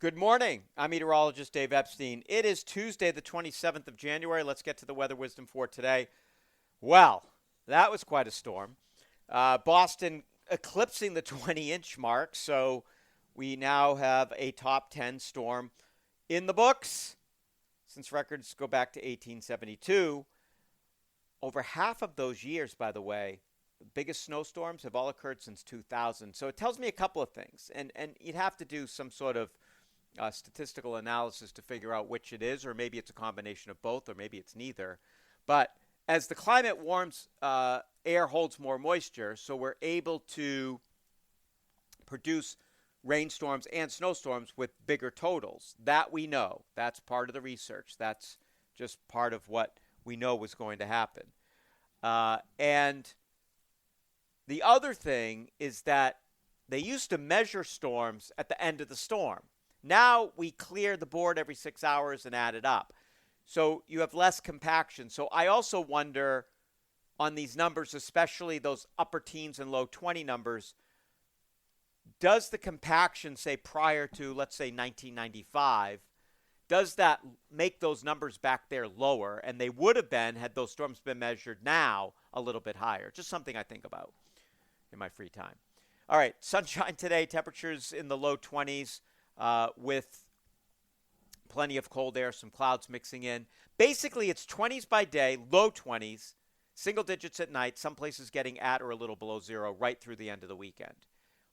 Good morning. I'm meteorologist Dave Epstein. It is Tuesday, the 27th of January. Let's get to the weather wisdom for today. Well, that was quite a storm. Boston eclipsing the 20-inch mark, so we now have a top 10 storm in the books since records go back to 1872. Over half of those years, by the way, the biggest snowstorms have all occurred since 2000. So it tells me a couple of things, and you'd have to do some sort of statistical analysis to figure out which it is, or maybe it's a combination of both, or maybe it's neither. But as the climate warms, air holds more moisture, so we're able to produce rainstorms and snowstorms with bigger totals. That we know. That's part of the research. That's just part of what we know was going to happen. And the other thing is that they used to measure storms at the end of the storm. Now we clear the board every 6 hours and add it up. So you have less compaction. So I also wonder on these numbers, especially those upper teens and low 20 numbers, does the compaction, say, prior to, let's say, 1995, does that make those numbers back there lower? And they would have been, had those storms been measured now, a little bit higher. Just something I think about in my free time. All right, sunshine today, temperatures in the low 20s with plenty of cold air, some clouds mixing in. Basically, it's 20s by day, low 20s, single digits at night, some places getting at or a little below zero right through the end of the weekend.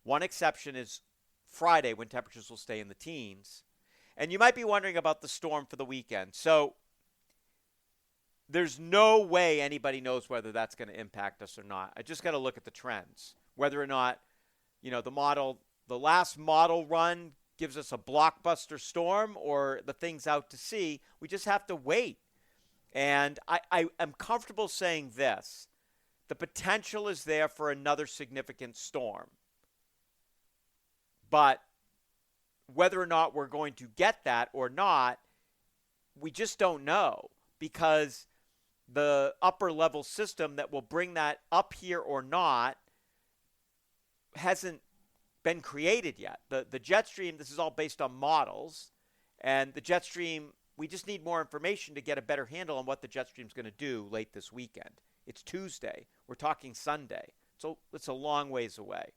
One exception is Friday, when temperatures will stay in the teens. And you might be wondering about the storm for the weekend. So there's no way anybody knows whether that's going to impact us or not. I just got to look at the trends. Whether or not, the last model run gives us a blockbuster storm or the thing's out to sea. We just have to wait. And I am comfortable saying this. The potential is there for another significant storm. But whether or not we're going to get that or not, we just don't know, because the upper level system that will bring that up here or not hasn't been created yet. The jet stream, this is all based on models, and the jet stream, we just need more information to get a better handle on what the jet stream is going to do late this weekend. It's Tuesday. We're talking Sunday. So it's a long ways away.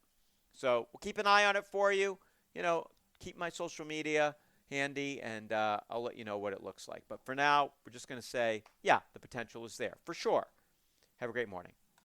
So we'll keep an eye on it for you. Keep my social media handy, and I'll let you know what it looks like. But for now, we're just going to say, yeah, the potential is there for sure. Have a great morning.